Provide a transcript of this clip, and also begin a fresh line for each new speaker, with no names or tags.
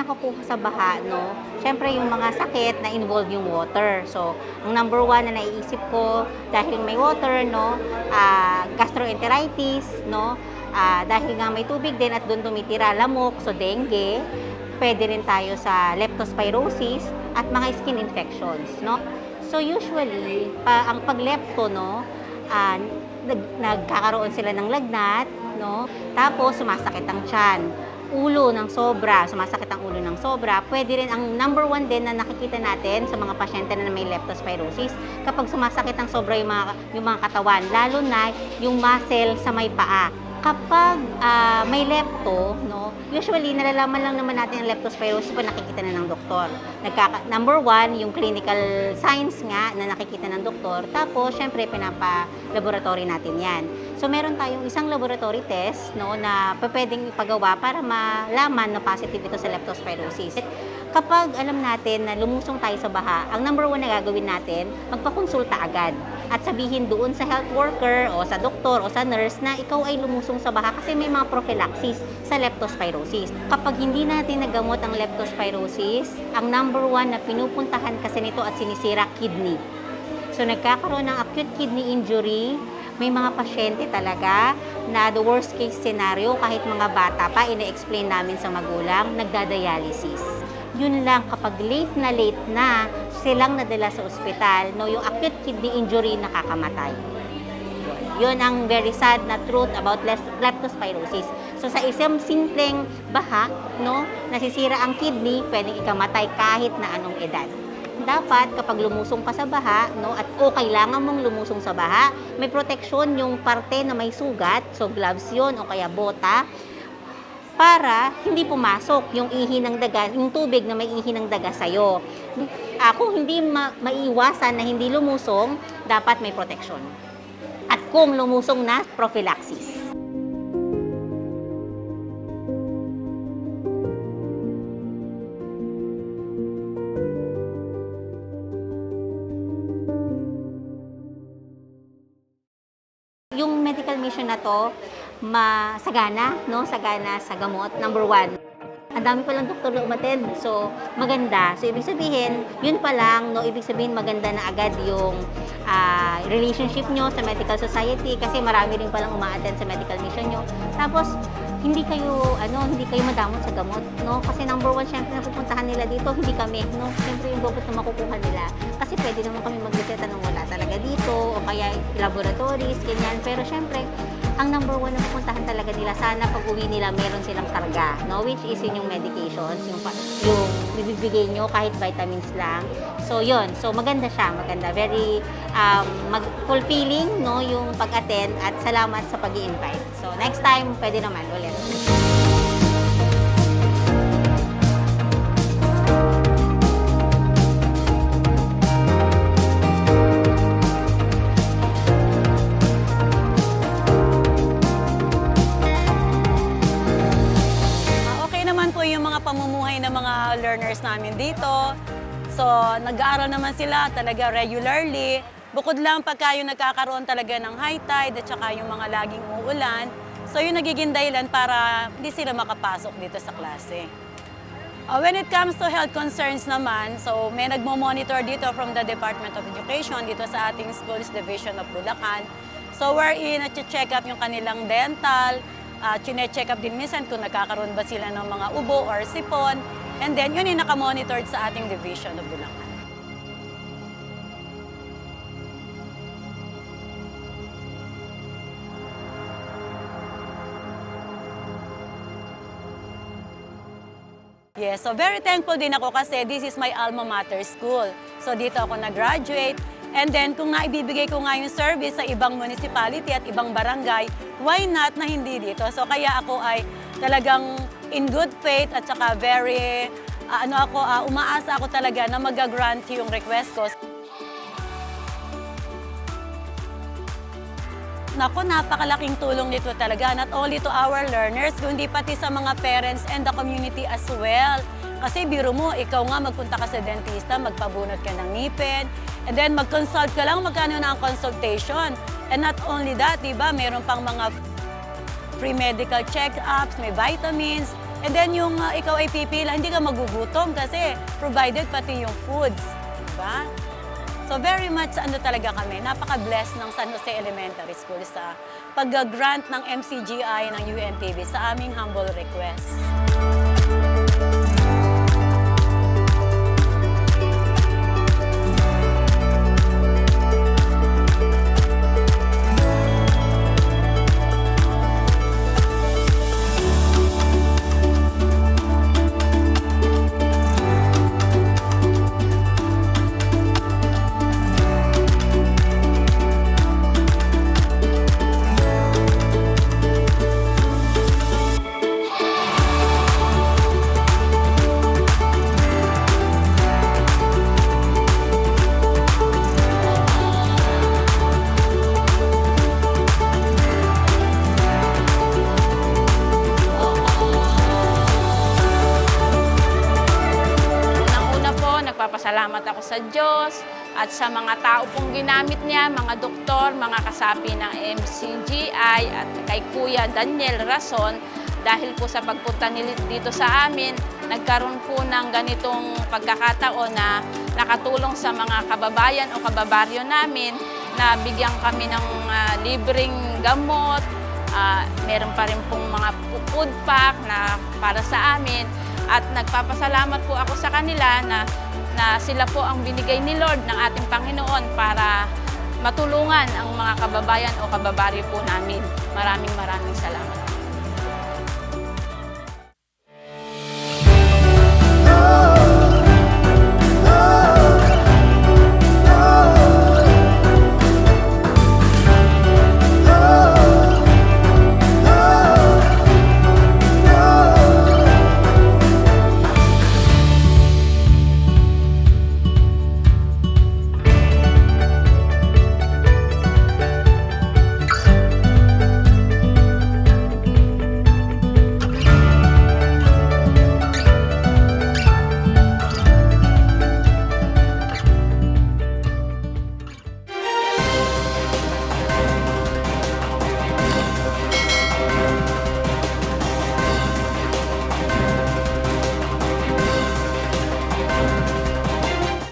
nakukuha sa baha, no, syempre yung mga sakit na involve yung water. So, ang number one na naiisip ko, dahil may water, no, gastroenteritis, no, dahil nga may tubig din at doon tumitira lamok, so dengue, pwede rin tayo sa leptospirosis at mga skin infections, no. So, usually, ang paglepto, no, nagkakaroon sila ng lagnat, no, tapos sumasakit ang tiyan. Ulo ng sobra, sumasakit ang ulo ng sobra. Pwede rin ang number one din na nakikita natin sa mga pasyente na may leptospirosis kapag sumasakit ang sobra yung mga katawan, lalo na yung muscle sa may paa. Kapag may lepto, no, usually nalalaman lang naman natin ang leptospirosis pag nakikita na ng doktor. Number one, yung clinical signs nga na nakikita ng doktor. Tapos, syempre, pinapa-laboratory natin yan. So, meron tayong isang laboratory test, no, na pwedeng ipagawa para malaman na positive ito sa leptospirosis. Kapag alam natin na lumusong tayo sa baha, ang number one na gagawin natin, magpakonsulta agad. At sabihin doon sa health worker o sa doktor o sa nurse na ikaw ay lumusong sa baha kasi may mga prophylaxis sa leptospirosis. Kapag hindi natin nagamot ang leptospirosis, ang number one na pinupuntahan kasi nito at sinisira, kidney. So nagkakaroon ng acute kidney injury, may mga pasyente talaga na the worst case scenario, kahit mga bata pa, ina-explain namin sa magulang, nagdadialysis. Yun lang, kapag late na silang nadala sa ospital, no, yung acute kidney injury nakakamatay. Yun ang very sad na truth about leptospirosis. So sa isang simpleng baha, no, nasisira ang kidney, pwedeng ikamatay kahit na anong edad. Dapat kapag lumusong ka sa baha, no, at kailangan mong lumusong sa baha, may proteksyon yung parte na may sugat, so gloves yun o kaya bota, para hindi pumasok yung ihi ng daga, yung tubig na may ihi ng daga sa'yo. Kung hindi maiiwasan na hindi lumusong, dapat may proteksyon. At kung lumusong na, prophylaxis. Yung medical mission na to, sagana, no? Sagana sa gamot, number one. Ang dami palang doktor na umattend, so maganda. So ibig sabihin, yun pa lang, no, ibig sabihin maganda na agad yung relationship nyo sa medical society kasi marami rin palang uma-attend sa medical mission nyo. Tapos, hindi kayo madamot sa gamot, no? Kasi number one, syempre napupuntahan nila dito, hindi kami, no? Syempre yung gamot na makukuha nila. Kasi pwede naman kami mag-reseta nung wala talaga dito, o kaya laboratories, ganyan. Pero syempre, ang number one na pupuntahan talaga nila, sana pag uwi nila, meron silang karga, no? Which is yung medications, yung bibigay nyo kahit vitamins lang. So, yun. So, maganda siya. Maganda. Very fulfilling, no? Yung pag-attend at salamat sa pag-i-invite. So, next time, pwede naman ulit.
Pamumuhay ng mga learners namin dito. So, nag-aaral naman sila talaga regularly. Bukod lang pagka yung nagkakaroon talaga ng high tide at saka yung mga laging uulan. So, yung nagiging dahilan para hindi sila makapasok dito sa klase. When it comes to health concerns naman, so may nagmo-monitor dito from the Department of Education dito sa ating Schools Division of Bulacan. So, wherein check up yung kanilang dental, chine-check up din minsan kung nagkakaroon ba sila ng mga ubo or sipon. And then, yun yung nakamonitored sa ating Division of Bulacan. Yes, so very thankful din ako kasi this is my alma mater school. So dito ako nag-graduate. And then, kung naibibigay ko nga yung service sa ibang municipality at ibang barangay, why not na hindi dito? So, kaya ako ay talagang in good faith at saka very, umaasa ako talaga na mag-grant yung request ko. Naku, napakalaking tulong nito talaga, not only to our learners, kundi pati sa mga parents and the community as well. Kasi biro mo, ikaw nga magpunta ka sa dentista, magpabunot ka ng ngipin, and then mag-consult ka lang, magkano na ang consultation. And not only that, diba, meron pang mga free medical check-ups, may vitamins, And then yung ikaw ay pipila, hindi ka magugutom kasi provided pati yung foods. Diba? So very much talaga kami, napaka-blessed ng San Jose Elementary School sa pag-grant ng MCGI ng UNTV sa aming humble request.
Nagpapasalamat ako sa Diyos at sa mga tao pong ginamit niya, mga doktor, mga kasapi ng MCGI at kay Kuya Daniel Rason dahil po sa pagpunta nila dito sa amin, nagkaroon po ng ganitong pagkakataon na nakatulong sa mga kababayan o kababaryo namin na bigyan kami ng libreng gamot, meron pa rin pong mga food pack na para sa amin at nagpapasalamat po ako sa kanila na sila po ang binigay ni Lord ng ating Panginoon para matulungan ang mga kababayan o kababaryo po namin. Maraming salamat.